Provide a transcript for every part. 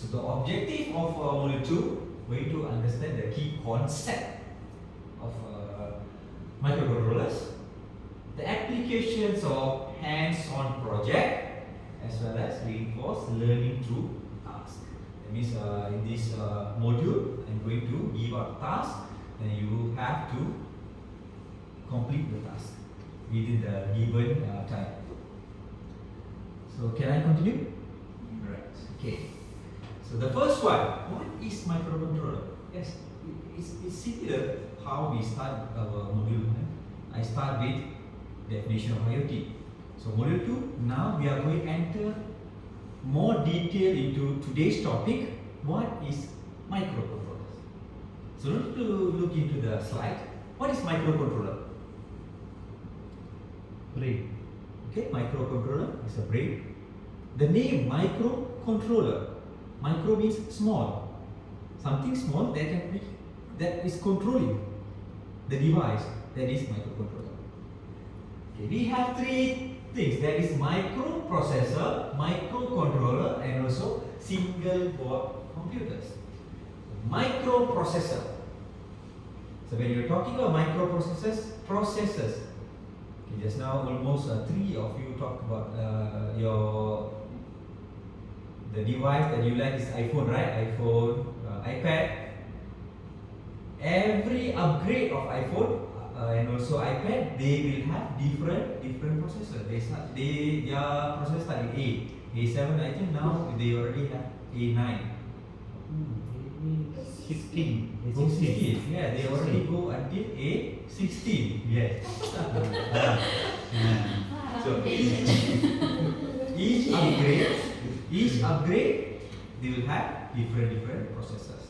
So the objective of module 2, going to understand the key concept of microcontrollers, the applications of hands-on project, as well as reinforce learning through task. That means in this module, I'm going to give out task, and you have to complete the task within the given time. So can I continue? Right. Okay. So the first one, what is microcontroller? Yes, it's similar how we start our module 1. I start with definition of IoT. So module 2, now we are going to enter more detail into today's topic. What is microcontrollers? So look into the slide. What is microcontroller? Brain. Okay, microcontroller is a brain. The name microcontroller. Micro means small. Something small that is controlling the device. That is microcontroller. Okay, we have three things. That is microprocessor, microcontroller, and also single board computers. Microprocessor. So when you're talking about microprocessors, okay, just now almost three of you talked about the device that you like is iPhone, right? iPhone, iPad. Every upgrade of iPhone and also iPad, they will have different processor. Their processor start with A7. I think now they already have A9. 16. Yeah, they already go until A16. Yes. So each upgrade, they will have different processors.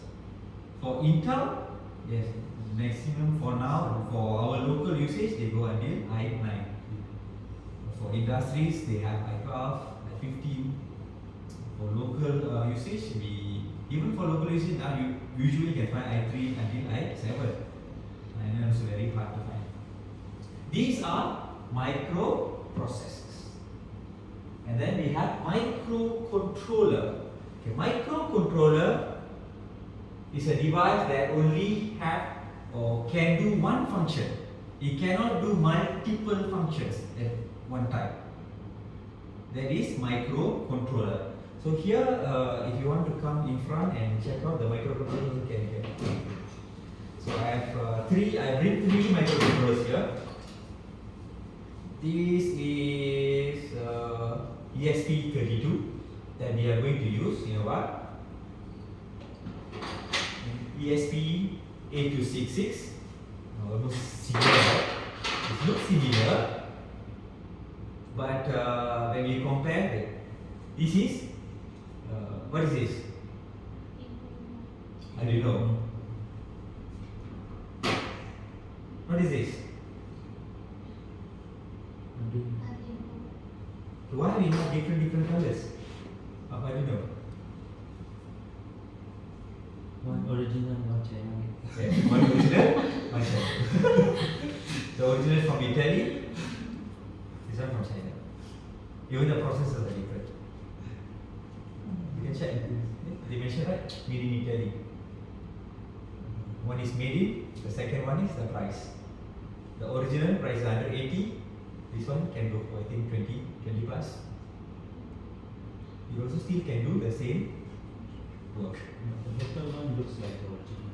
For Intel, yes, maximum for now, for our local usage, they go until i9. For industries, they have i12, i15. For local usage, even for local usage now, you usually can find i3 until i7. And also very hard to find. These are microprocessors. And then we have microcontroller. Okay, microcontroller is a device that only have or can do one function. It cannot do multiple functions at one time. That is microcontroller. So here, if you want to come in front and check out the microcontrollers, you can. So I bring three microcontrollers here. This is ESP32 that we are going to use in a while. ESP8266, almost similar. It looks similar, but when we compare, this is what is this? I don't know. What is this? Why we have different colors? I don't know. One original, one China. Okay, one original, one China. The original from Italy, this one from China. Even the processors are different. You can check. They mention right, made in Italy. One is made in, the second one is the price. The original price is under 80. This one can go for I think 20 plus. You also still can do the same work. The better one looks like the original.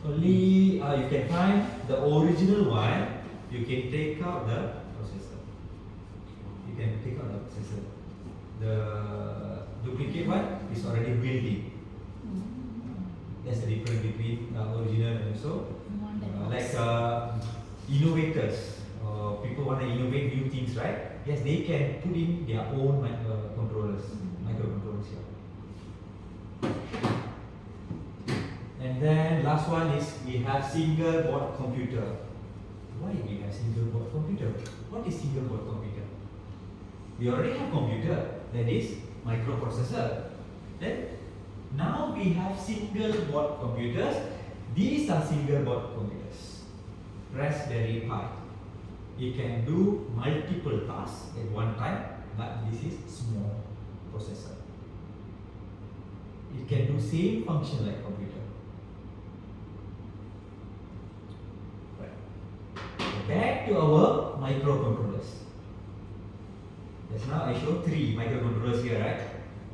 Only you can find the original one. You can take out the processor. You can take out the processor. The duplicate one is already built in. That's the difference between original and also like innovators. People want to innovate new things, right? Yes, they can put in their own microcontrollers here. And then last one is we have single board computer. Why we have single board computer? What is single board computer? We already have computer, that is microprocessor. Then now we have single board computers. These are single board computers. Raspberry Pi. it can do multiple tasks at one time, but this is small processor. It can do same function like computer. Right. Back to our microcontrollers. Just now I showed 3 microcontrollers here, right?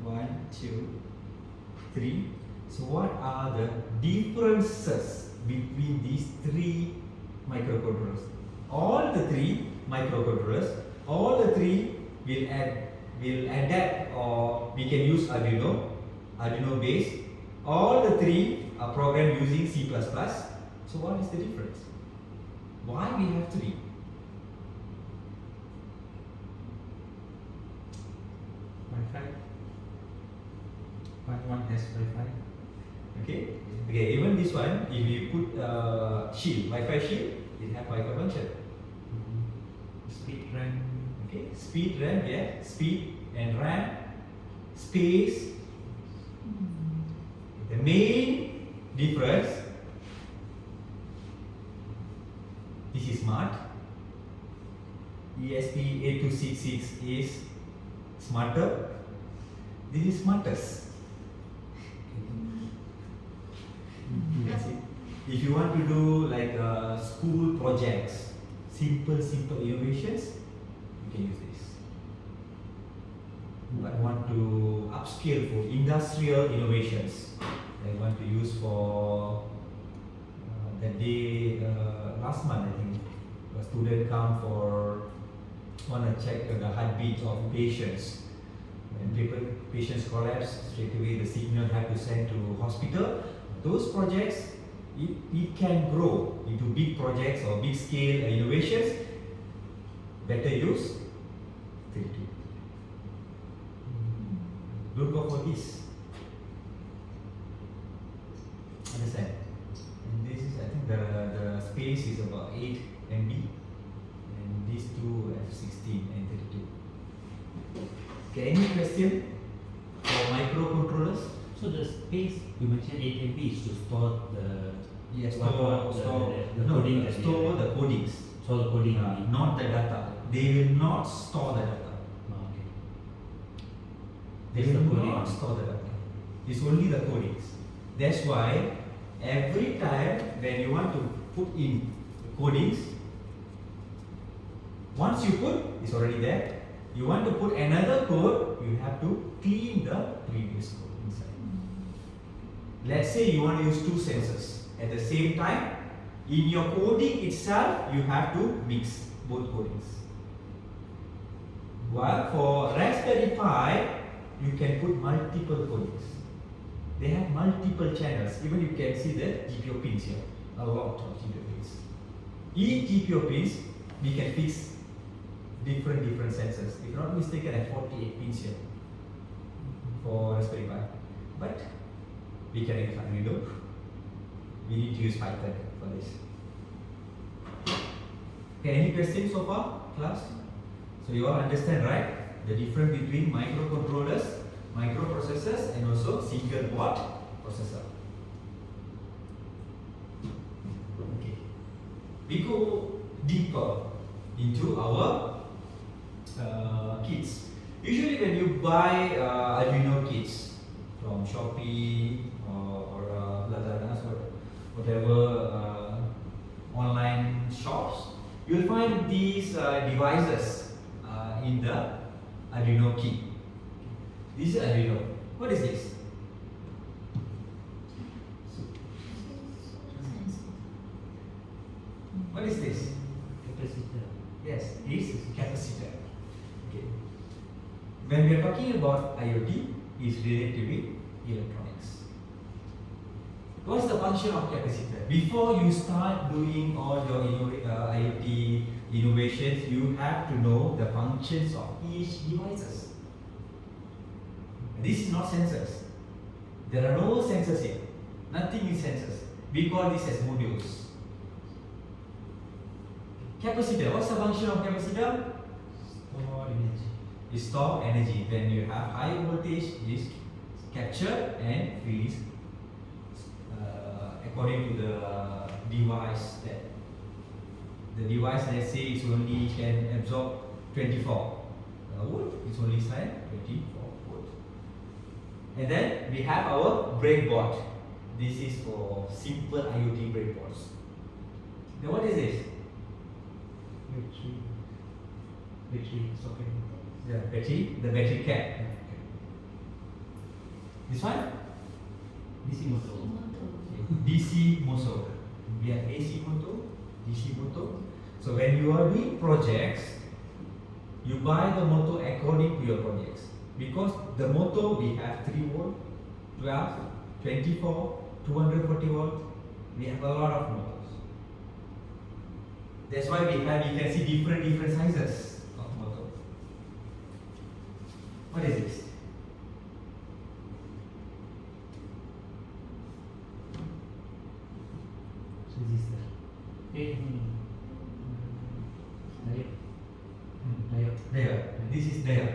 1, 2, 3. So what are the differences between these 3 microcontrollers? All the 3 microcontrollers, all the 3 will adapt, or we can use Arduino based. All the 3 are programmed using C++. So what is the difference? Why we have 3? Wi-Fi. One has Wi-Fi. Okay, even this one, if you put shield, Wi-Fi shield, it have Wi-Fi function. Speed RAM. Okay, speed RAM, yeah, speed and RAM, space. The main difference, this is smart. ESP8266 is smarter. This is smartest. That's it. If you want to do like school projects, simple innovations, you can use this. But want to upscale for industrial innovations, I want to use for that day last month, I think a student come for want to check the heartbeat of patients. When patients collapse, straight away the signal have to send to hospital. Those projects, it can grow into big projects or big scale innovations. Better use 3D. Don't go for this. Understand? And this is, I think the space is about 8 MB, and these two have 16 and 32. Okay, any question for microcontrollers? So the space you mentioned 8 MB is to store the Yes, the coding that store the codings. store the coding. Not the data. They will not store the data. Oh, okay. They Just the will coding. not store the data. It's only the codings. That's why every time when you want to put in codings, once you put, it's already there. You want to put another code, you have to clean the previous code inside. Let's say you want to use 2 sensors. At the same time, in your coding itself, you have to mix both codings. While for Raspberry Pi, you can put multiple codings. They have multiple channels. Even you can see the GPIO pins here. A lot of GPIO pins. Each GPIO pins, we can fix different sensors. If not mistaken, I have 48 pins here for Raspberry Pi. But we can use Arduino. We need to use Python for this. Okay, any questions so far, class? So you all understand, right? The difference between microcontrollers, microprocessors, and also single board processor. Okay. We go deeper into our kits. Usually when you buy Arduino kits from Shopee or Lazada or whatever online shops, you will find these devices in the Arduino kit. This is Arduino. What is this? What is this? Capacitor. Yes, it's capacitor. Okay. When we are talking about IoT, it's related to electronics. What's the function of capacitor? Before you start doing all your IoT innovations, you have to know the functions of each devices. This is not sensors. There are no sensors here. Nothing is sensors. We call this as modules. Capacitor. What's the function of capacitor? Store energy. You store energy. When you have high voltage, is captured and released according to the device that the device, let's say, it's only can absorb 24 volt, it's only sign 24 volt. And then we have our breadboard. This is for simple IoT breadboards. Then what is this? Battery socket. Yeah, battery, the battery cap. Okay. This one? DC motor. DC motor. We have AC motor, DC motor. So when you are doing projects, you buy the motor according to your projects. Because the motor we have 3 volt, 12, 24, 240 volt. We have a lot of motors. That's why we have, you can see different sizes of motor. What is this? Resistor. Diode. There. This is there.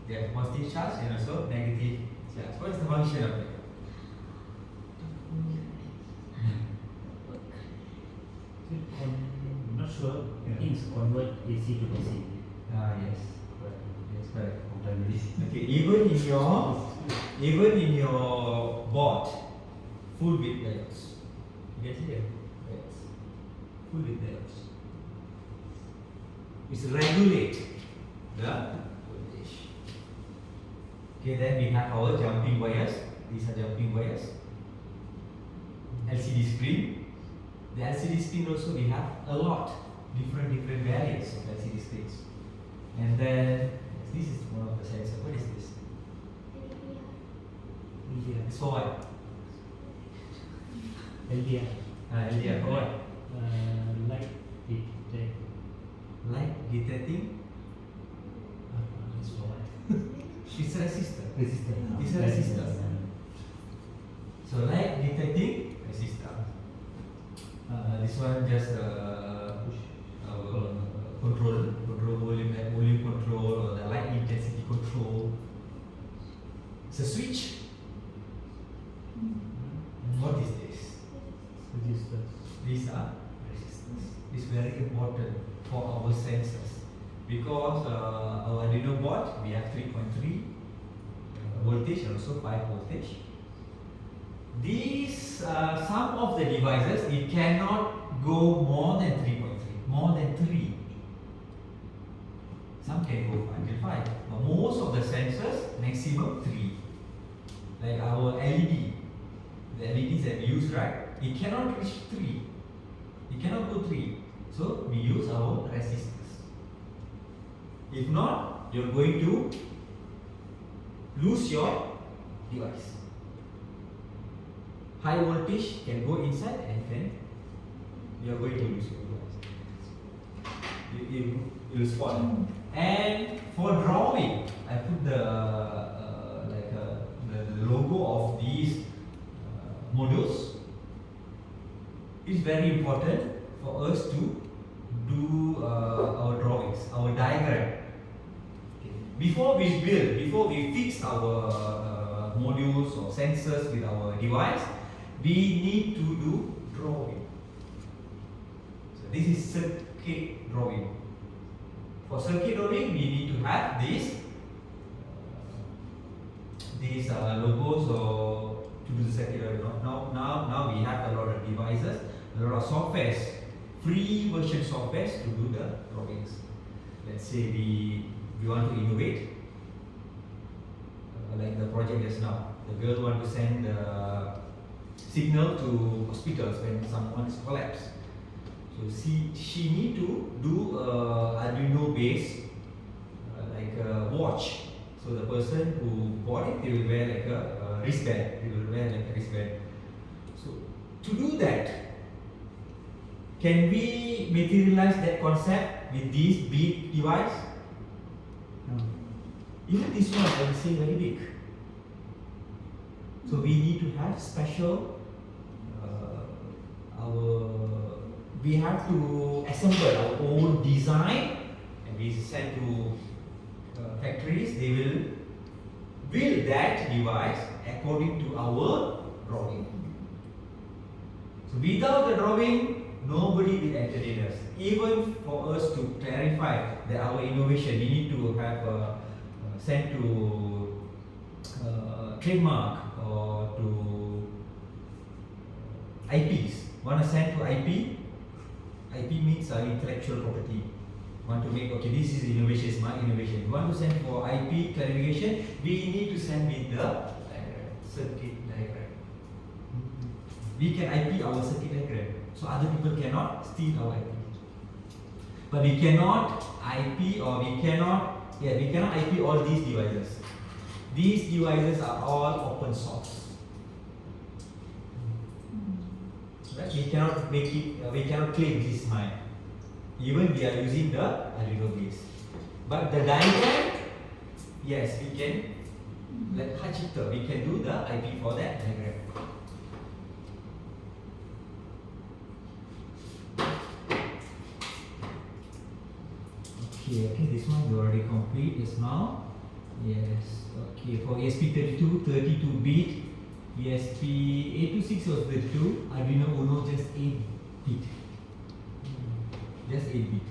They have positive charge and also negative charge. What is the function of it? I'm not sure. Yeah. I think it's convert AC to DC. Ah, yes. Correct. Yes, correct. I'm done with this. Okay, even in your board, full with diodes. You can see there, diodes. Full with diodes. It's regulate the voltage. Okay, then we have our jumping wires. These are jumping wires. LCD screen. The LCD screen also we have a lot different variants of LCD screens. And then this is one of the sensors. What is this? LDR. It's for what? LDR. LDR for what? Light detect. Light detecting. That's for what? It's a resistor. Resistor. It's a resistor. So light detecting resistor. This one just control volume control or the light intensity control. It's a switch. And what is this? Resistor. These are resistors. It's very important for our sensors because our Arduino board we have 3.3 voltage and also 5 voltage. These some of the devices it cannot go more than 3.3, more than 3. Some can go until 5, but most of the sensors maximum 3. Like our LED, the LEDs that we use, right? It cannot reach 3. It cannot go 3. So we use our resistors. If not, you're going to lose your device. High voltage can go inside and you are going to lose your device. You will spoil. And for drawing, I put the logo of these modules. It's very important for us to do our drawings, our diagram. Okay. Before we fix our modules or sensors with our device, we need to do drawing. So this is circuit drawing. For circuit drawing, we need to have these logos or to do the circuit drawing. Now we have a lot of devices, a lot of softwares, free version softwares to do the drawings. Let's say we want to innovate, like the project just now. The girl want to send the signal to hospitals when someone is collapsed. So she need to do Arduino based like a watch. So the person who bought it, they will wear like a wristband. They will wear like a wristband. So to do that, can we materialize that concept with this big device? No. Even this one, I will say very big. So we need to have special. We have to assemble our own design, and we send to factories. They will build that device according to our drawing. So without the drawing, nobody will entertain us. Even for us to clarify that our innovation, we need to have sent to trademark or to IPs. Want to send to IP? IP means intellectual property. Want to make, okay, this is innovation, is my innovation. You want to send for IP clarification, we need to send with the circuit diagram. We can IP our circuit diagram, so other people cannot steal our IP. But we cannot IP or we cannot IP all these devices. These devices are all open source. Right? We cannot make it, we cannot claim this is mine. Even we are using the Arduino base. But the diagram, yes, we can, like Hachita, we can do the IP for that diagram. Okay, this one we already complete just now. Yes, okay, for ESP32, 32-bit, ESP826 was 32, Arduino Uno just 8-bit. Just 8-bit.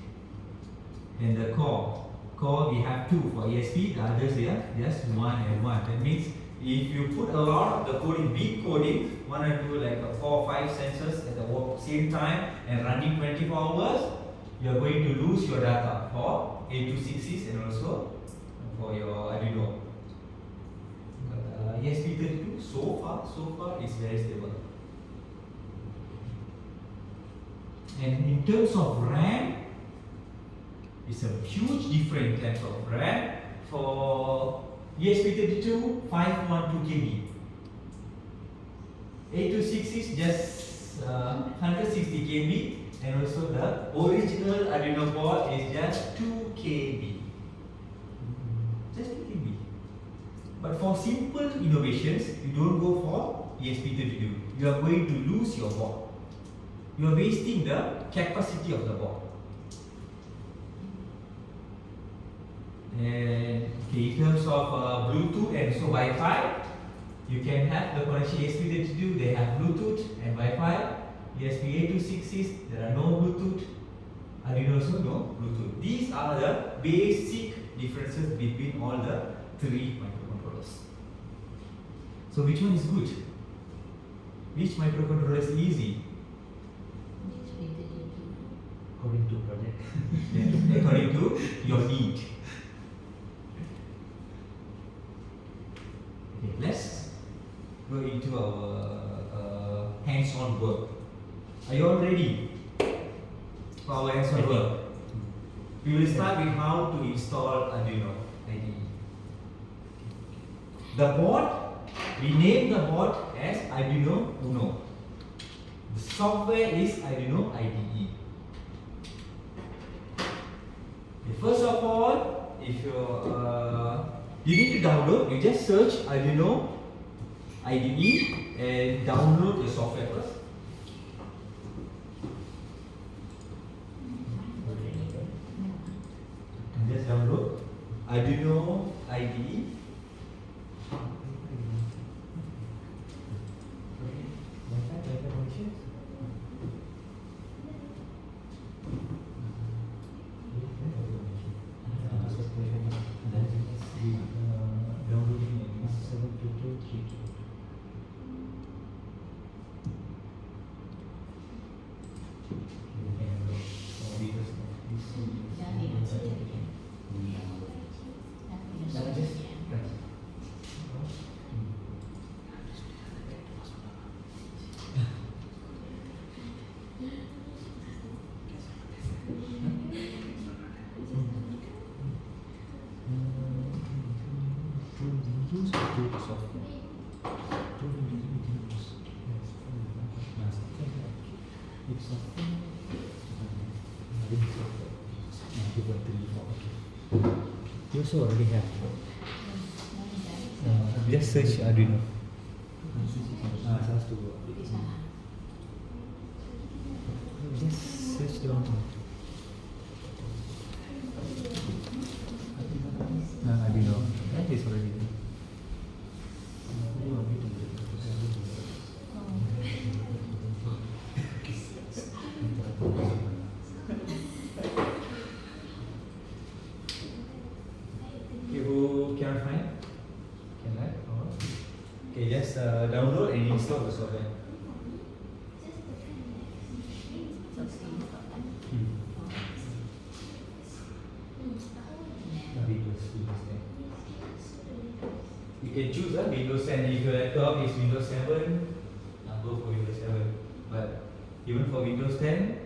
And the core we have 2 for ESP, the others here, just 1 and 1. That means if you put a lot of the coding, big coding, want to do like 4 or 5 sensors at the same time and running 24 hours, you are going to lose your data for 8266 and also for your Arduino. But ESP32 so far is very stable. And in terms of RAM, it's a huge difference in terms of RAM. For ESP32, 512 KB. 8266 just 160 KB, and also the original Arduino board is just 2 KB. Just 2 KB. But for simple innovations, you don't go for ESP32. You are going to lose your board. You are wasting the capacity of the board. And okay, in terms of Bluetooth and so Wi-Fi, you can have the connection ESP32. They have Bluetooth and Wi-Fi. ESP8266, there are no Bluetooth. Arduino also no Bluetooth. These are the basic differences between all the 3 microcontrollers. So which one is good? Which microcontroller is easy? According to project. Yeah, according to your need. Okay, let's go into our hands-on work. Are you all ready for our hands-on work? We will start with how to install Arduino IDE. The board, we name the board as Arduino Uno. The software is Arduino IDE. Okay, first of all, if you need to download, you just search Arduino IDE and download the software first. And just download Arduino IDE. You also already have. Just search Arduino. Just search down. Arduino. That is already there. cannot find? Can I? Oh. Okay, just download and install the software. You can choose Windows 10. If your laptop is Windows 7, go for Windows 7. But even for Windows 10,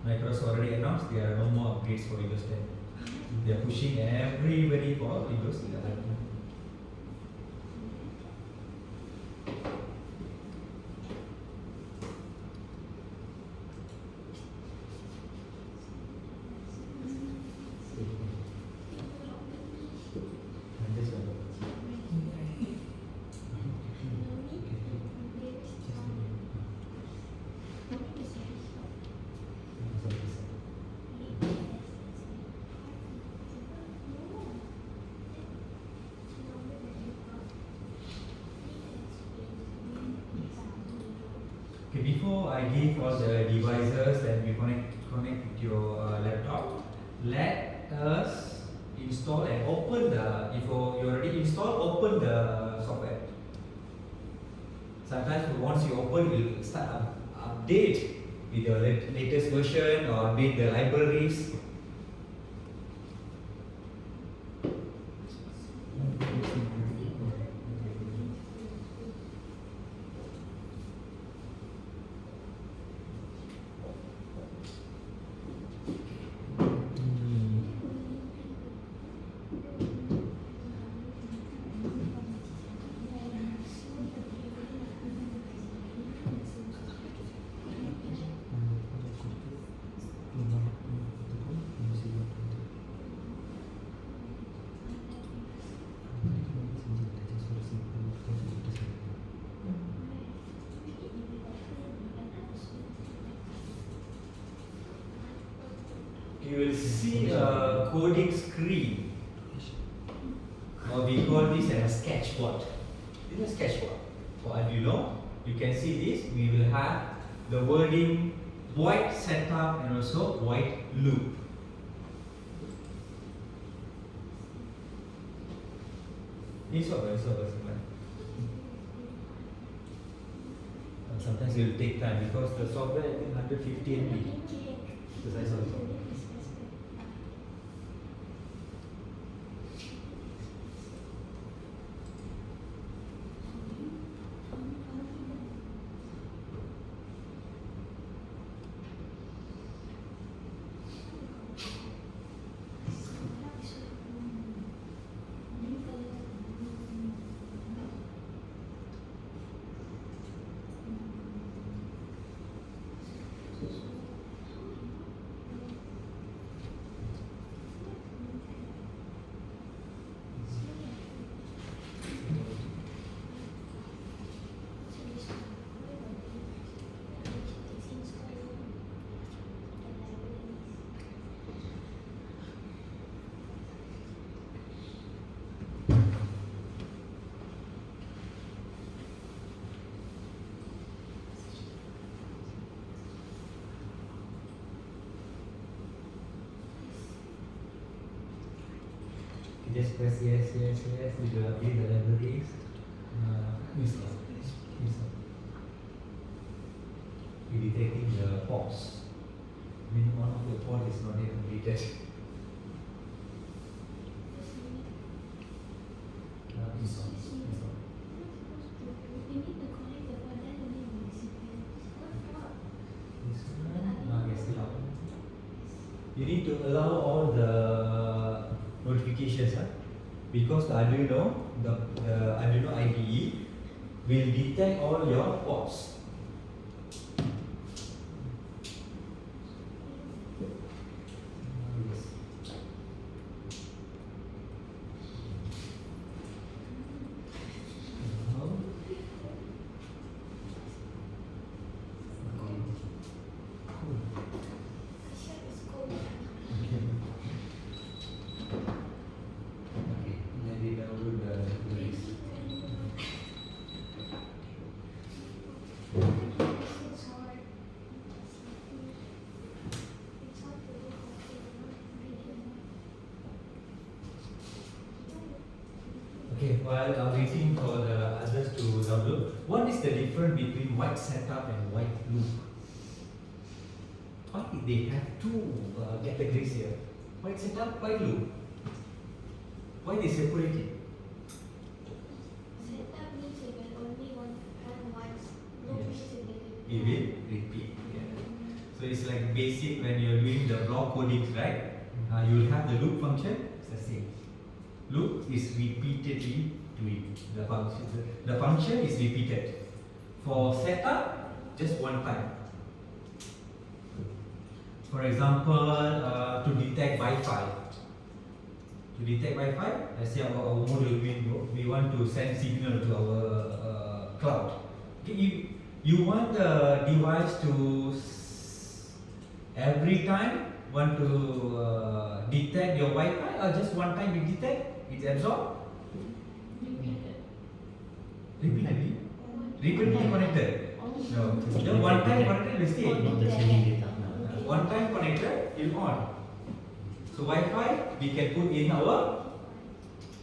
Microsoft already announced there are no more upgrades for Windows 10. They are pushing everybody for Windows 11. Okay, before I give all the devices that we connect with your laptop, let us install and open the, if you already installed, open the software. Sometimes once you open, it will start update with the latest version or update the libraries. You will see a coding screen, or we call this as a sketchboard. This is a sketchboard. For Arduino, you can see this. We will have the wording void setup and also void loop. It's over. Sometimes it will take time because the software I think 150 MB. The size of the software. Just press yes, we will update the libraries. Install. We're detecting the ports. I mean, one of the port is not yet completed. Install. Yes, still up. You need to allow all the notifications, because the Arduino, the Arduino IDE will detect all your ports. while waiting for the others to download, what is the difference between white setup and white loop? Why they have two categories here? White setup, white loop. Why they separate it? Setup means you can only one run once. Loop Yes. means You will repeat. Yeah. So it's like basic when you're doing the block coding, right? You will have the loop function. It's the same. Loop is repeatedly doing the function. The function is repeated. For setup, just one time. For example, to detect Wi-Fi. To detect Wi-Fi, let's say our model we want to send signal to our cloud. Okay, you want the device to every time want to detect your Wi-Fi, or just one time you detect, it's absorbed? Repeatedly? Repeatedly connected? No. The one time connected will stay. Not the sending data now. One time connected, it on. So Wi-Fi we can put in our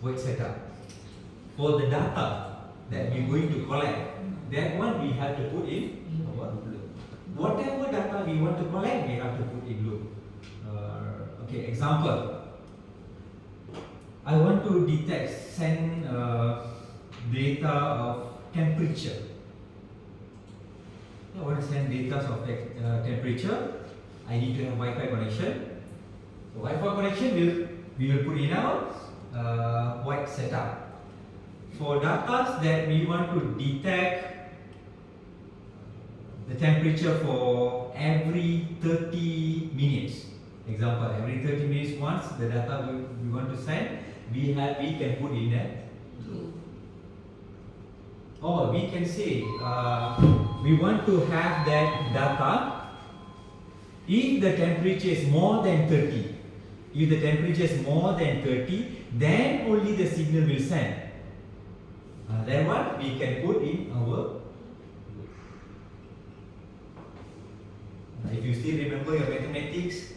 white setup. For the data that we're going to collect, that one we have to put in our loop. Whatever data we want to collect, we have to put in loop. Okay, example. I want to detect, send data of temperature. I want to send data of temperature. I need to have Wi-Fi connection. So Wi-Fi connection we will put in our white setup. For data that we want to detect the temperature for every 30 minutes. Example, every 30 minutes once the data we want to send, we can put in that. Or we can say we want to have that data if the temperature is more than 30. If the temperature is more than 30, then only the signal will send. That one we can put in our. If you still remember your mathematics,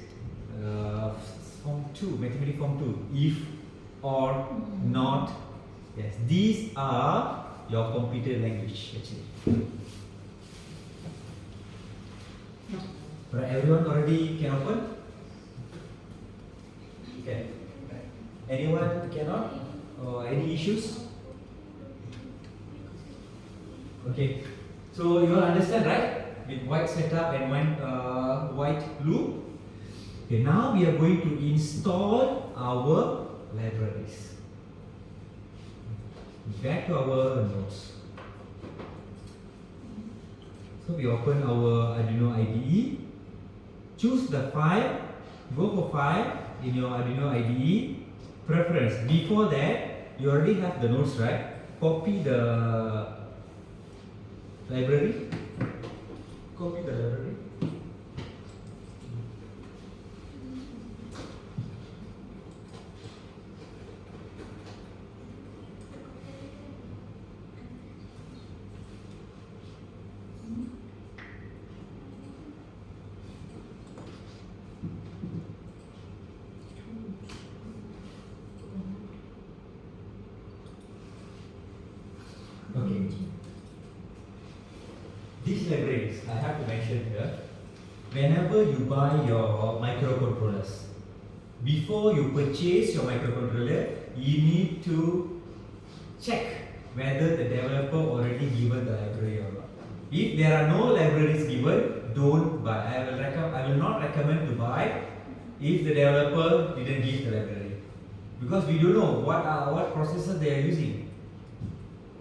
form 2, mathematics form 2, if or not, yes, these are your computer language actually. Right, everyone already can open? Okay. Anyone cannot? Or any issues? Okay. So you all understand, right? With white setup and white loop. Okay, now we are going to install our libraries. Back to our notes. So we open our Arduino IDE. Choose the file. Go for file in your Arduino IDE. Preference. Before that, you already have the notes, right? Copy the library. Copy the library. Okay. These libraries, I have to mention here, whenever you buy your microcontrollers, before you purchase your microcontroller, you need to check whether the developer already given the library or not. If there are no libraries given, don't buy. I will not recommend to buy if the developer didn't give the library, because we don't know what processor they are using.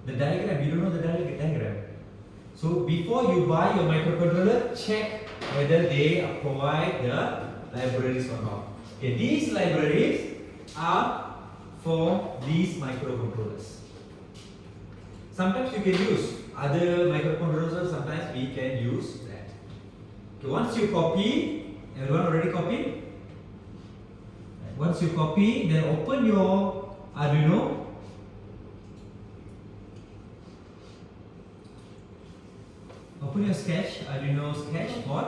The diagram, you don't know the diagram. So before you buy your microcontroller, check whether they provide the libraries or not. Okay, these libraries are for these microcontrollers. Sometimes you can use other microcontrollers, sometimes we can use that. Okay, once you copy, everyone already copied? Once you copy, then open your Arduino. Open your sketch, Arduino sketch board.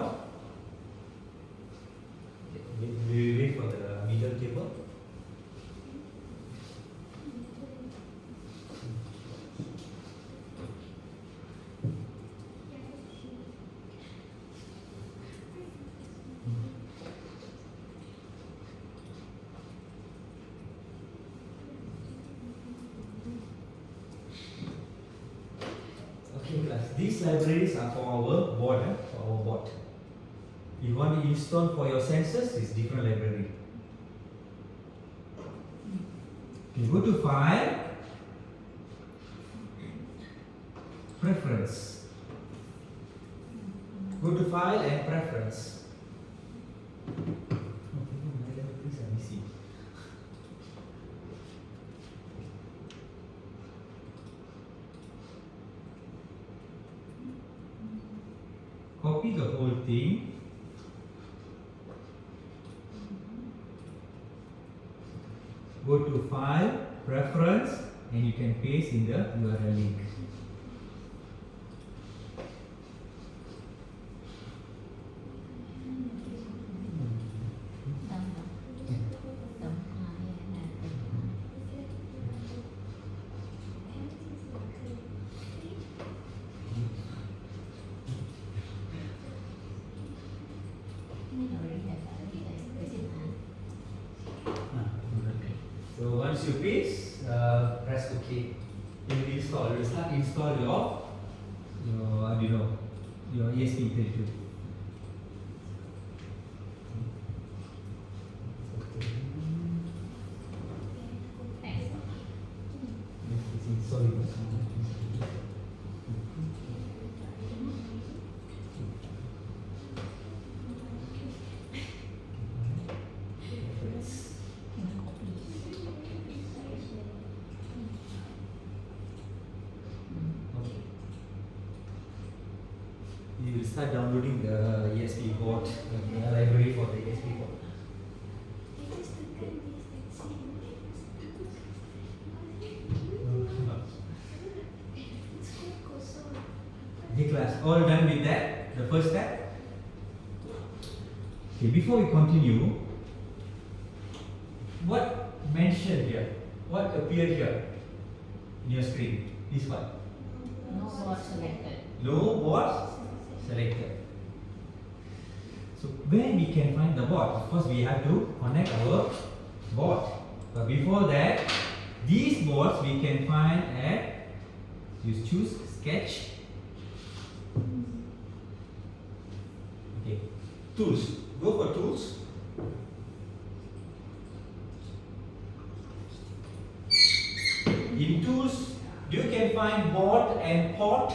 We wait for the middle table. these libraries are for our board, for our board. If you want to install for your sensors, it's different library. You go to File, Preference. Go to File and Preference. Copy the whole thing. Go to File, Preference, and you can paste in the URL link. So once you paste, press OK. It will install. It will start install your Arduino, your ESP32. It's installing. You will start downloading the ESP board, the library for the ESP board. Okay, class, all done with that, the first step. Okay, before we continue, what mentioned here, what appeared here in your screen? This one. No board selected. No board selected. So where we can find the board? Of course, we have to connect our board. But before that, these boards we can find at, you choose Sketch. Okay, Tools. Go for Tools. In Tools, you can find board and port.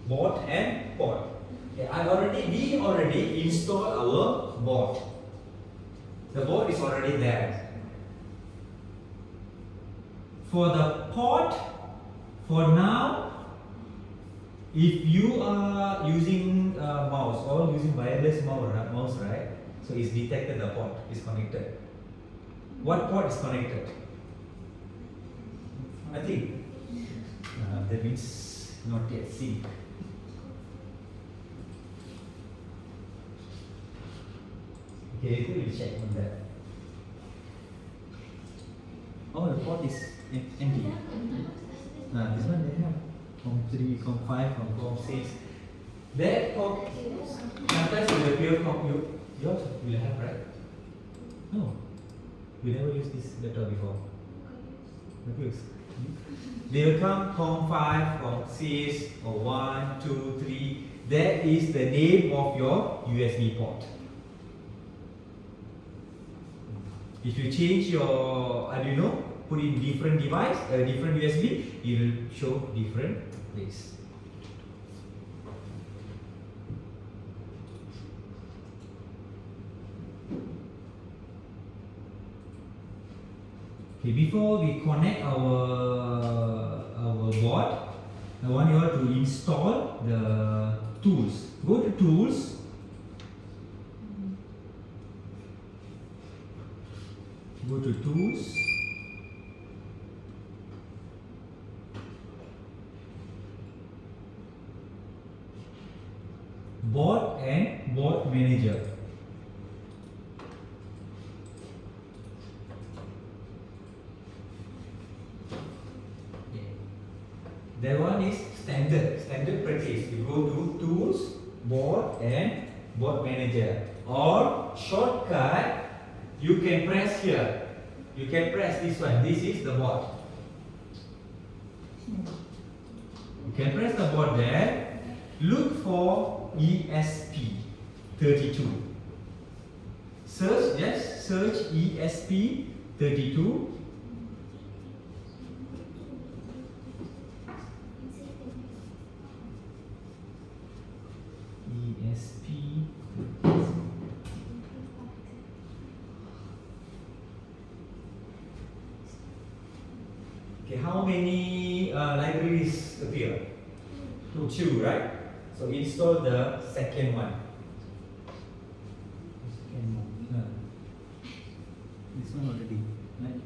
Board and port. Okay, we already installed our board. The board is already there. For the port, for now, if you are using mouse or using wireless mouse, right? So it's detected the port is connected. What port is connected? I think that means not yet sync. Okay, later we'll check on that. Oh, the port is empty. This one they have COM3, COM5, COM6. That COM, sometimes will appear yours will have, right? No, we never used this letter before. Never used. They will come COM5, COM6, or 1, 2, 3. That is the name of your USB port. If you change your Arduino, put in different device, different USB, it will show different place. Okay, before we connect our board, I want you all to install the tools. Go to Tools. Go to Tools. Board and Board Manager. That one is standard purchase. You go to Tools, Board and Board Manager. Or shortcut, you can press here. You can press this one. This is the board. You can press the board there. Look for ESP32. Search, yes, search ESP32. ESP. Okay, how many libraries appear? Two, right? So install the second one. Second one. This one already, right?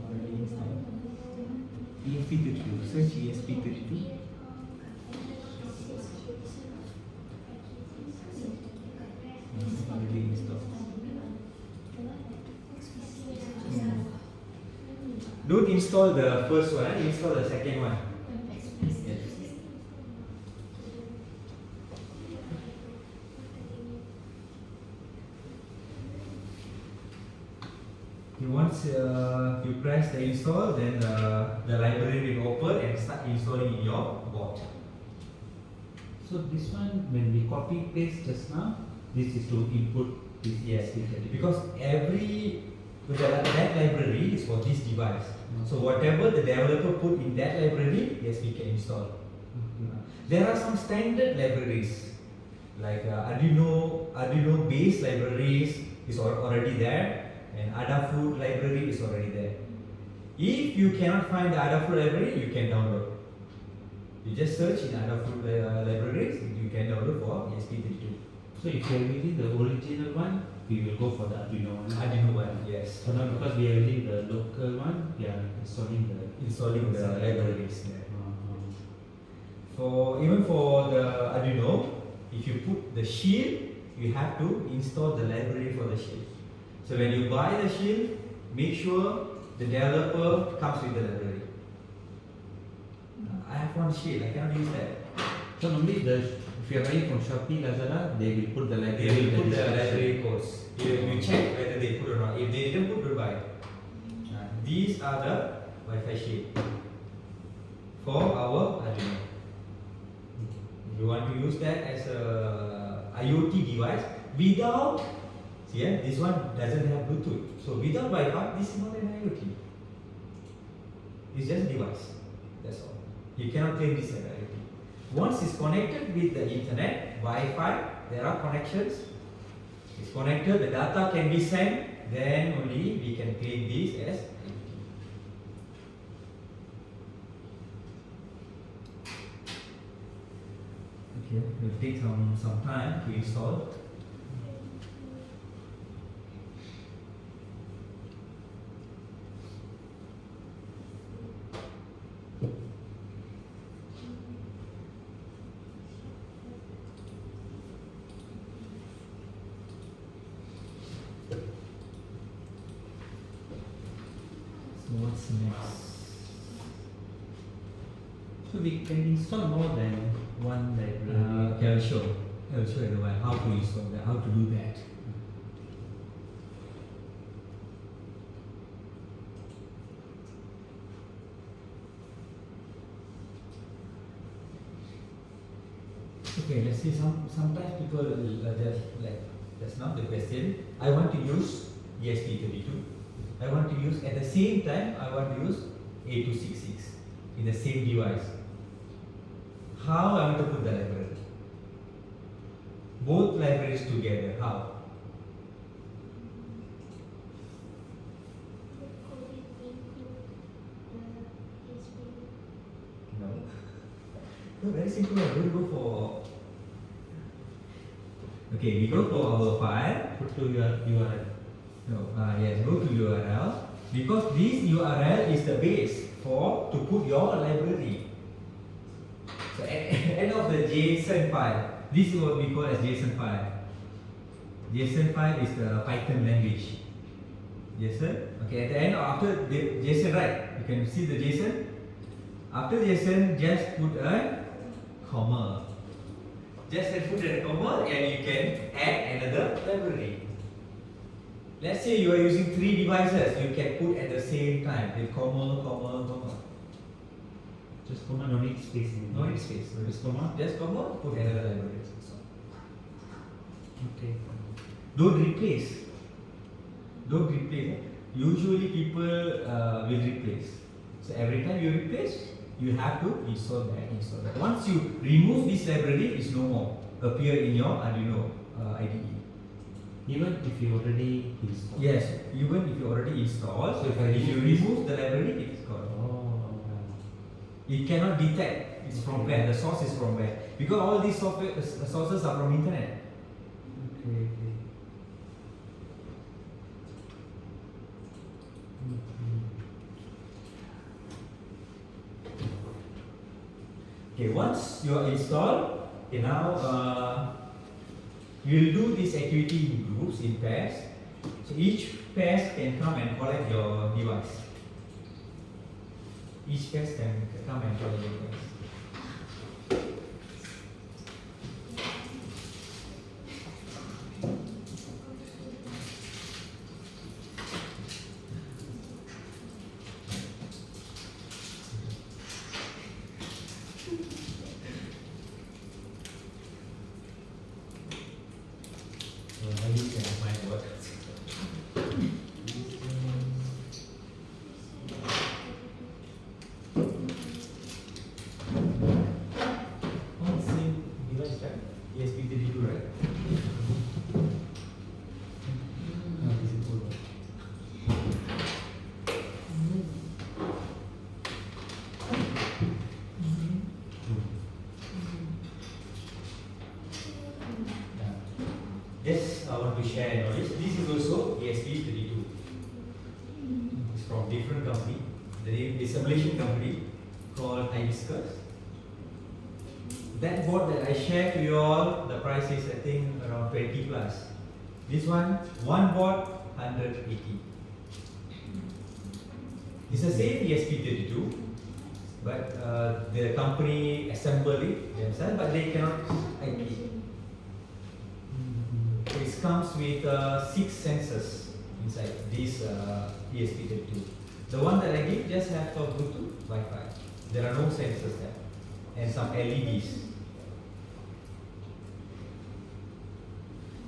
Already installed. ESP32. Search ESP32. Already installed. Don't install the first one, install the second one. Yes. Once you press the install, then the library will open and start installing in your board. So this one, when we copy paste just now, this is to input this ESP32. Because that library is for this device. So whatever the developer put in that library, yes, we can install. There are some standard libraries like Arduino based libraries is already there, and Adafruit library is already there. If you cannot find the Adafruit library, you can download. You just search in Adafruit libraries, you can download for ESP32. So if you are using the original one, we will go for the Arduino one. Arduino one, yes. So now because we are using the local one, we are installing the libraries there. Even for the Arduino, if you put the shield, you have to install the library for the shield. So when you buy the shield, make sure the developer comes with the library. I have one shield, I cannot use that. So normally if you are buying from Shopee, Lazada, they will put the library. They will put the library codes. You check whether they put or not. If they didn't put, don't buy. These are the Wi-Fi shield for our Arduino. If you want to use that as a IoT device without, this one doesn't have Bluetooth. So without Wi-Fi, this is not an IoT. It's just a device. That's all. You cannot claim this as an IoT. Once it's connected with the internet, Wi-Fi, there are connections. It's connected, the data can be sent, then only we can claim this as IoT. Okay, it will take some time to install. So what's next? So we can install more than one library. Okay, I'll show you how to install that, how to do that. Okay, let's see. Sometimes people just like that's not the question. I want to use ESP32. I want to use at the same time. I want to use 8266 in the same device. How I want to put the library? Both libraries together. How? No. No, very simple. We go for. Okay, we go for our file. Put to your URL. No, yes, go to URL because this URL is the base to put your library. So at end of the JSON file, this is what we call as JSON file. JSON file is the Python language. JSON. Okay, at the end after the JSON, right? You can see the JSON. After JSON, just put a comma. Just put a comma and you can add another library. Let's say you are using 3 devices, you can put at the same time with comma, comma, comma. Just comma, no need space. No need space. Just comma. Just comma, put another library. So, Okay. don't replace. Don't replace. Usually people will replace. So every time you replace, you have to install that. Once you remove this library, it's no more appear in your Arduino IDE. Even if you already installed. Yes, even if you already installed, So if I if you remove this- remove the library, it's gone. Oh. It cannot detect it's from where, the source is from where. Because all these software sources are from internet. Okay. Okay, once you are installed, okay, now you will do this activity in groups, in pairs. So each pairs can come and collect your device. Each pairs can come and collect your device. I use my work. Oh, same device, right? ESP32, right? This is good. Yes, I want to share knowledge. This is also ESP32. It's from different company. The name is simulation company called Hibiscus. That board that I shared to you all, the price is I think around 20 plus. This one board 180. It's the same ESP32, but the company assembled it themselves, but they cannot IP. It comes with 6 sensors inside this ESP32. The one that I give just have for Bluetooth, Wi-Fi. There are no sensors there, and some LEDs.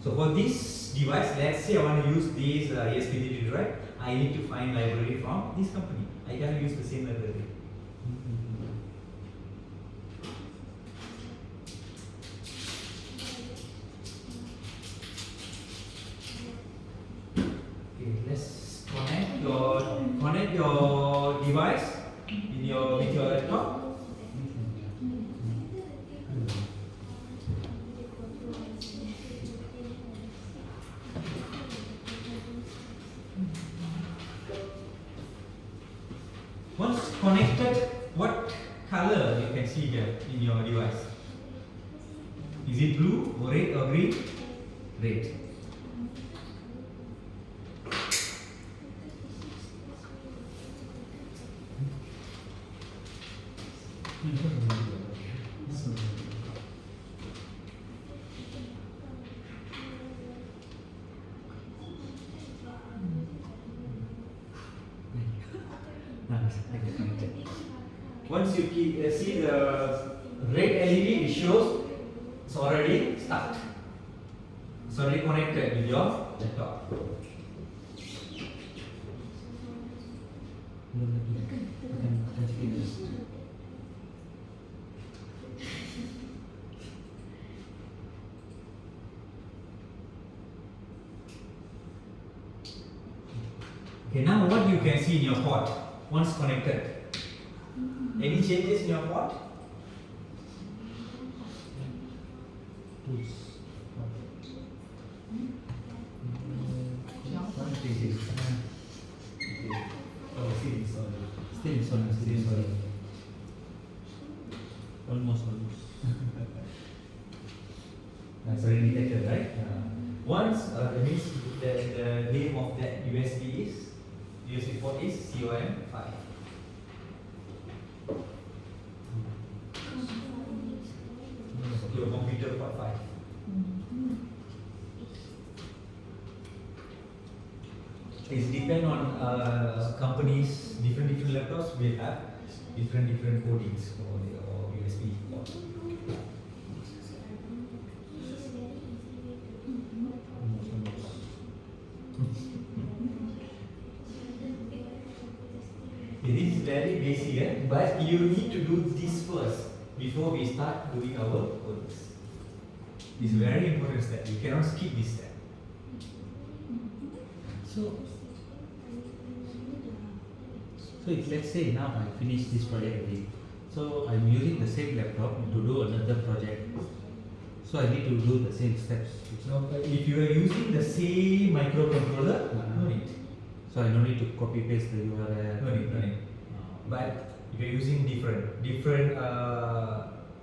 So for this device, let's say I want to use this ESP32, right? I need to find library from this company. I cannot use the same library. Okay, let's connect your device with your laptop. Once connected, what color you can see here in your device? Is it blue, or red, or green? Red. Once you see the red LED, it shows it's already start. It's already connected with your laptop. Okay, now what you can see in your port once connected? Any changes in your port? Still almost. That's already detected, right? Once that means the name of that USB port is COM5. Your computer port 5. It depends on companies, different laptops will have different codings for your USB port. It is very basic, but you need to do this first before we start doing our codings. It's very important step. You cannot skip this step. So if let's say now I finish this project already, so I'm using the same laptop to do another project. So I need to do the same steps. So if you are using the same microcontroller, no need. So I don't need to copy paste the URL. No need, no need. But if you're using different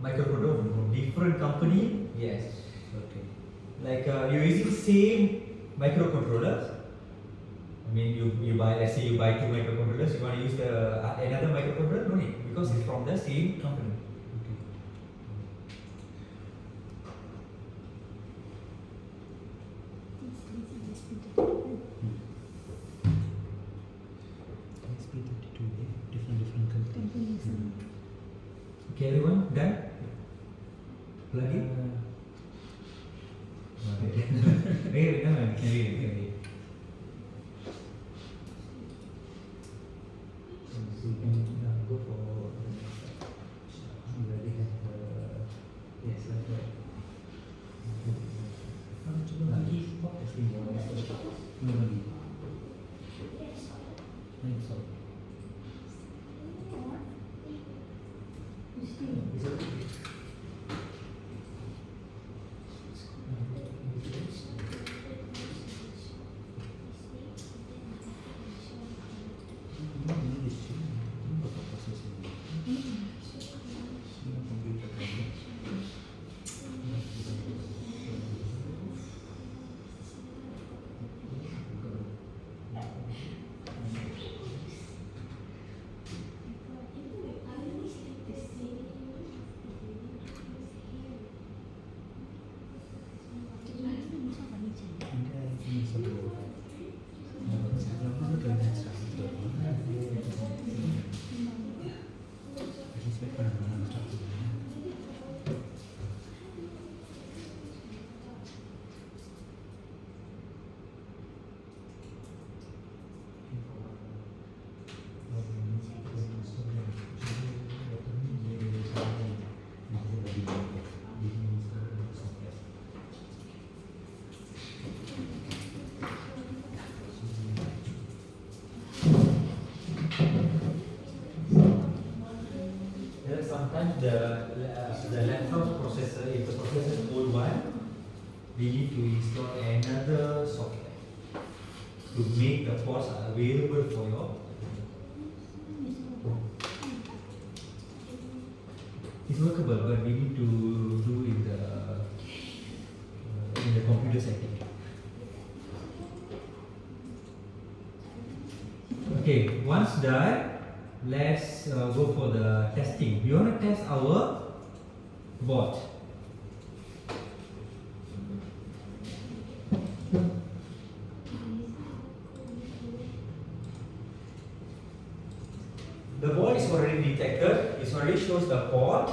microcontroller from different company, yes. Okay. Like you're using same microcontrollers. I mean, you buy, let's say you buy 2 microcontrollers. You want to use the another microcontroller? No need, because it's from the same company. Okay. SP32, different companies. Okay, everyone done? Plug in. Read, no, can read. So you can go for you already have yes, like that. No money. Thanks so. Is it okay? Sometimes the laptop processor, if the processor is old one, we need to install another software to make the ports available for your. It's workable, but we need to do in the computer setting. Okay, once done, let's go for the testing. We want to test our board. The board is already detected. It already shows the port.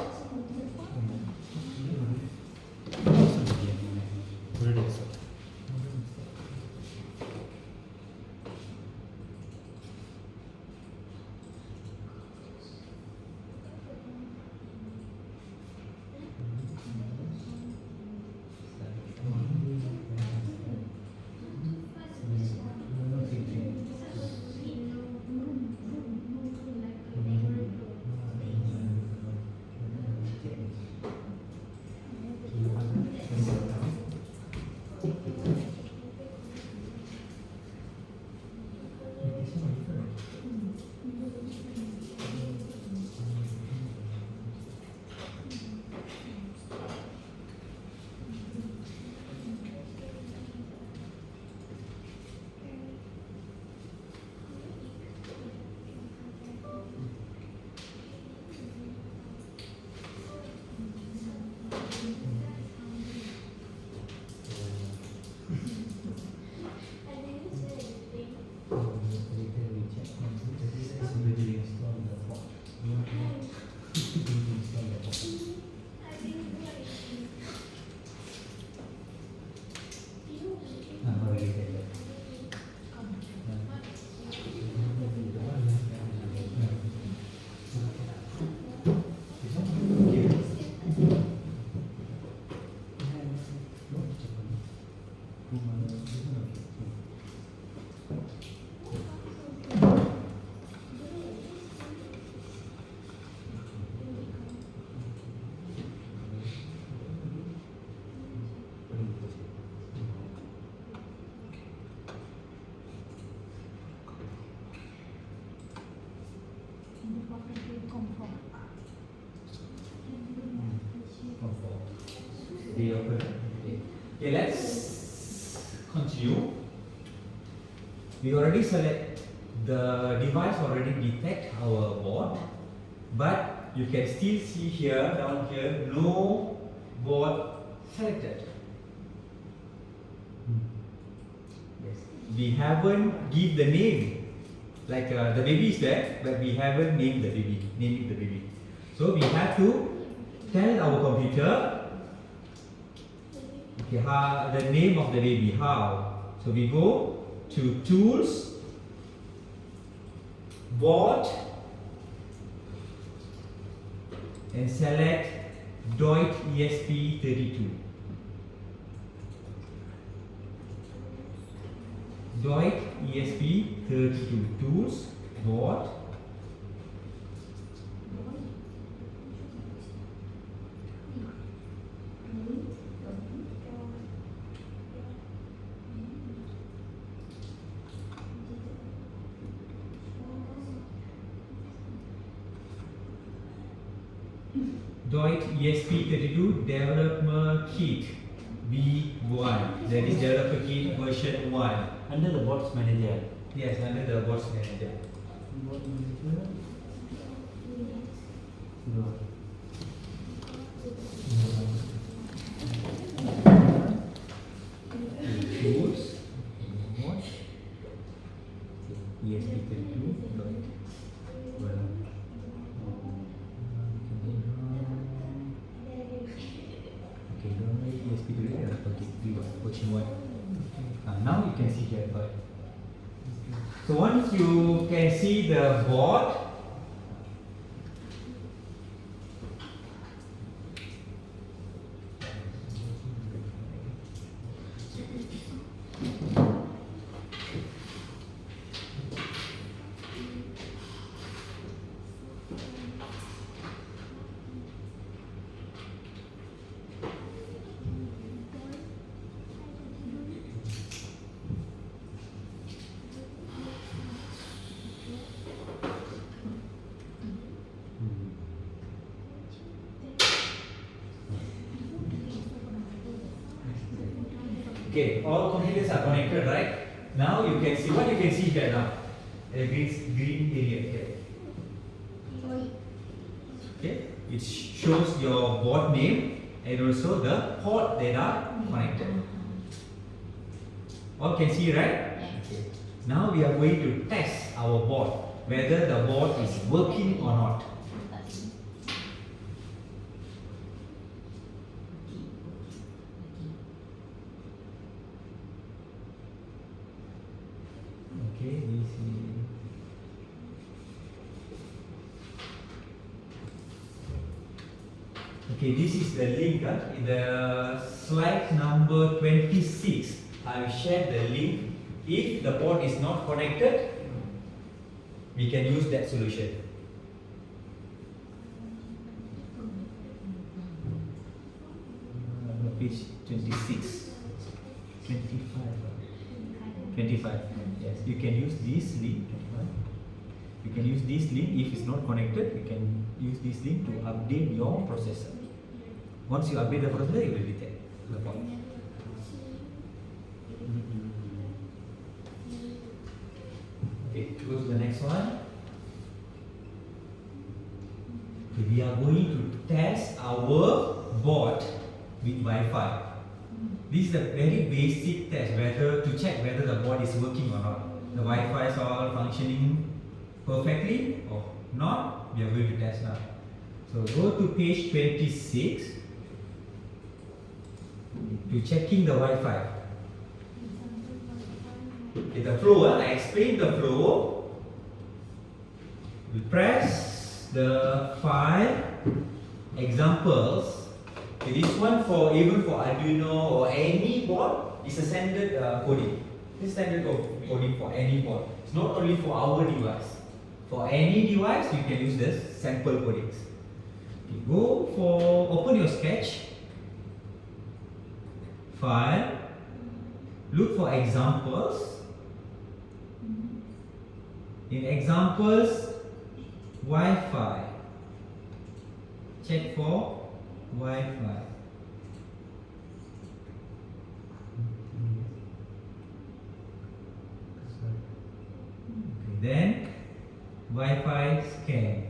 we already select the device already detect our board, but you can still see here, down here, no board selected. Yes. We haven't give the name, like the baby is there, but we haven't named the baby. So we have to tell our computer, okay, the name of the baby. How? So we go to Tools, Board, and select IOT-hrdf. IOT-hrdf, Tools, Board, IOT-hrdf Developer Kit V1. That is Developer Kit version 1. Under the bots manager. Yes, under the bots manager. Bot manager. No. Tools, Board, ESP32. Now you can see here. So once you can see the board, okay, all computers are connected, right? Now you can see what you can see here now. A green area here. Okay, it shows your board name and also the port that are connected. All can see, right? Okay. Now we are going to test our board, whether the board is working or not. Okay, this is. Okay, this is the link. In the slide number 26, I will share the link. If the port is not connected, we can use that solution. Page 26, 25. 25. Yes, you can use this link. You can use this link. If it's not connected, you can use this link to update your processor. Once you update the processor, it will detect the port. Okay, go to the next one. Okay, we are going to test our board with Wi-Fi. This is a very basic test, whether to check whether the board is working or not. The Wi-Fi is all functioning perfectly or not. We are going to test now. So go to page 26 to checking the Wi-Fi. Okay, the flow. I explained the flow. We press the file examples. Okay, this one for even for Arduino or any board is a standard coding. This is standard coding for any board. It's not only for our device. For any device, you can use this sample codings. Okay, go for open your sketch file. Look for examples. In examples, Wi-Fi. Check for Wi-Fi. Then Wi-Fi scan.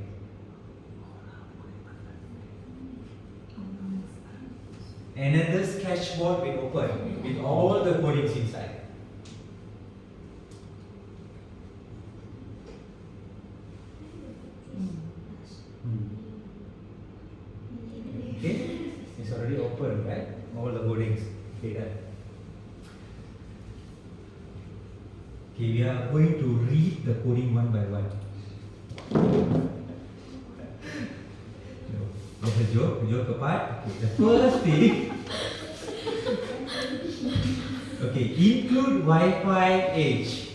Another sketchboard will open with all the codings inside. Okay, it's already open, right? All the codings. Okay, done. Okay, we are going to read the coding one by one. There's a joke apart. Okay, the first thing. Okay, include Wi-Fi edge.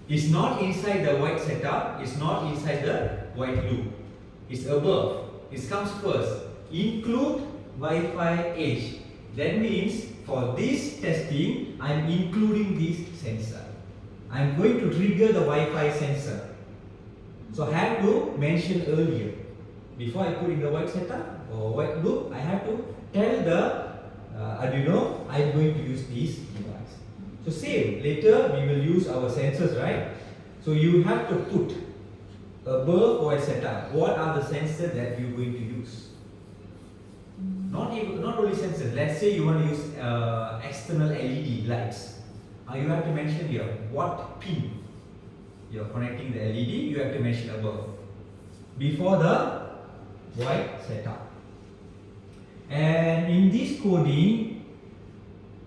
It's not inside the white setup, it's not inside the white loop. It's above. It comes first. Include Wi-Fi edge. That means for this testing, I'm including this sensor. I'm going to trigger the Wi-Fi sensor. So I have to mention earlier. Before I put in the white setup or white loop, I have to tell the Arduino I'm going to use this device. So same, later we will use our sensors, right? So you have to put above white setup, what are the sensors that you're going to use? Not only sensors, let's say you want to use external LED lights. You have to mention here what pin you're connecting the LED, you have to mention above. Before the white setup. And in this coding,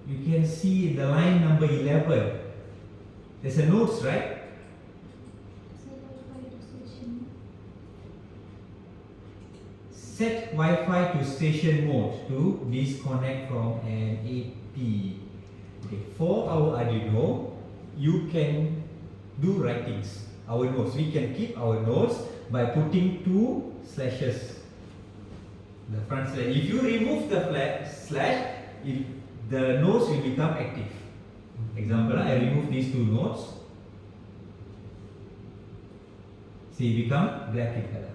you can see the line number 11. There's a notes, right? Set Wi-Fi to station mode to disconnect from an AP. Okay, for our Arduino, you can do writings. Our nodes, we can keep our nodes by putting 2 slashes. The front slash. If you remove the slash, the nodes will become active. Example, I remove these 2 nodes. See, become black in color.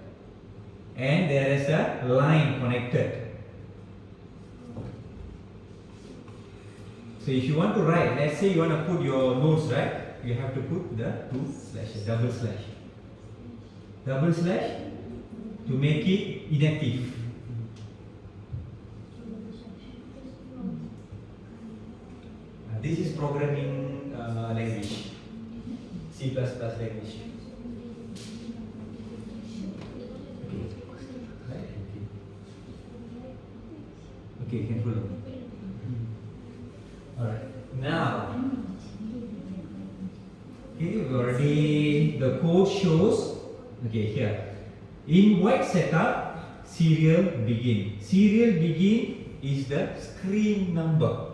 And there is a line connected. So if you want to write, let's say you want to put your nodes, right? You have to put the 2 slashes, double slash. Double slash to make it inactive. This is programming language, C++ language. Okay, you can follow. Alright, now, okay, we already, the code shows, okay, here. In white setup, serial begin. Serial begin is the screen number.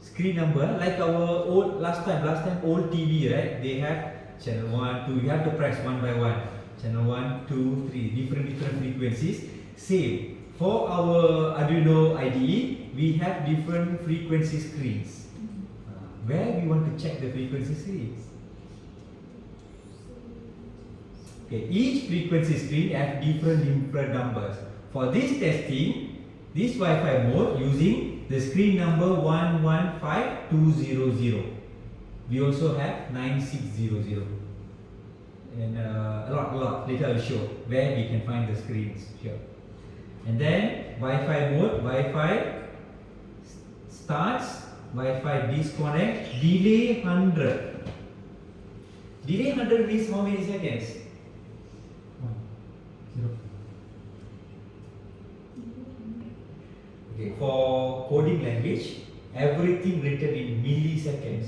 Screen number, like our old, last time old TV, right? They have channel 1, 2, you have to press one by one. Channel 1, 2, 3, different frequencies. Same. For our Arduino IDE, we have different frequency screens. Where we want to check the frequency screens? Okay, each frequency screen have different numbers. For this testing, this Wi-Fi mode using the screen number 115200. We also have 9600. And a lot. Later I will show where we can find the screens here. And then Wi-Fi mode, Wi-Fi starts, Wi-Fi disconnect, delay 100. Delay 100 means how many seconds? 0. Okay, for coding language, everything written in milliseconds.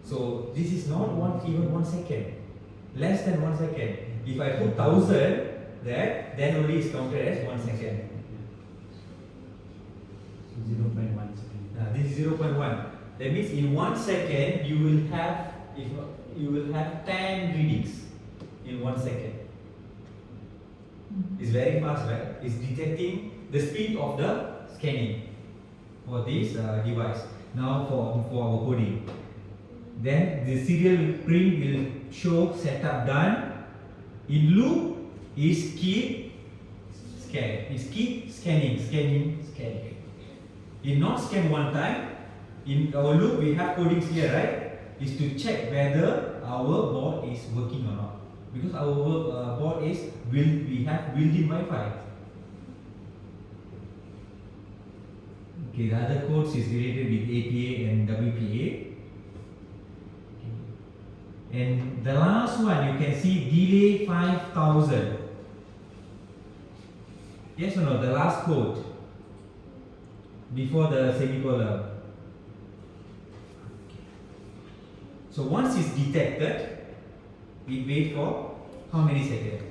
So this is not even 1 second. Less than 1 second. If I put 1000 there, then only is counted as 1 second. So 0.1 second. This is 0.1. That means in 1 second you will have 10 readings in 1 second. It's very fast, right? It's detecting the speed of the scanning for this device. Now for our coding. Then the serial print will show setup done. In loop is keep scan. Is keep scanning. In not scan one time. In our loop we have codings here, right? is to check whether our board is working or not. Because our board is we have built-in Wi-Fi. Okay, the other codes is related with APA and WPA. And the last one you can see delay 5000. Yes or no? The last code before the semicolon. So once it's detected, it wait for how many seconds?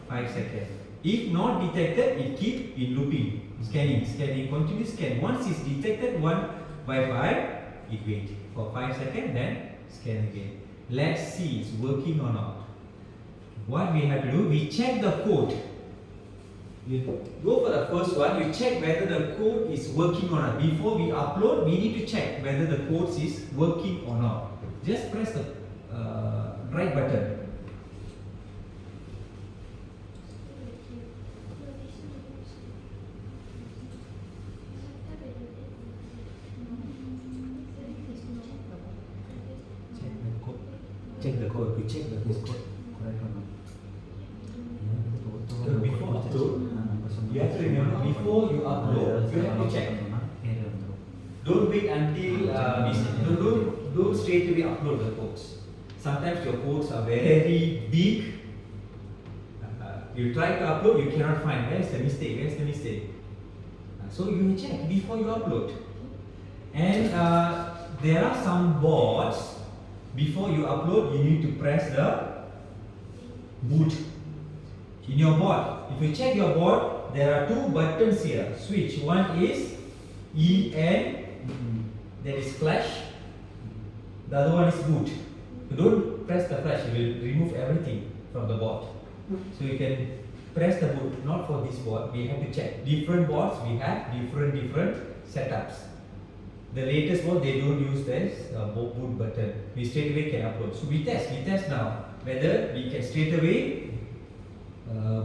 5 seconds. If not detected, it keep in looping, scanning, continuous scan. Once it's detected one Wi-Fi, it wait for 5 seconds, then scan again. Let's see it's working or not. What we have to do, we check the code. You go for the first one, you check whether the code is working or not. Before we upload, we need to check whether the code is working or not. Just press the right button. Check the code. We check the code correct or not. So before upload, you have to remember before you upload, you have to check. Don't wait until don't straight away upload the codes. Sometimes your codes are very big. You try to upload, you cannot find where is the mistake. So you check before you upload. And there are some boards. Before you upload, you need to press the boot in your board. If you check your board, there are two buttons here. Switch. One is EN, that is flash. The other one is boot. You don't press the flash, you will remove everything from the board. So you can press the boot. Not for this board. We have to check. Different boards we have different setups. The latest one they don't use this boot button. We straight away can upload. So we test now whether we can straight away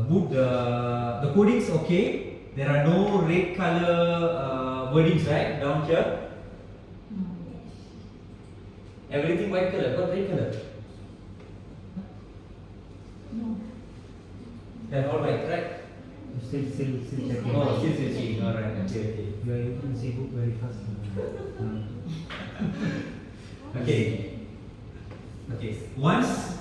boot the coding's okay. There are no red color wordings right down here. Everything white color, not red color. No. Then all right? Still checking. Oh, still checking. All right. Okay. You are able to see book very fast. Okay. Once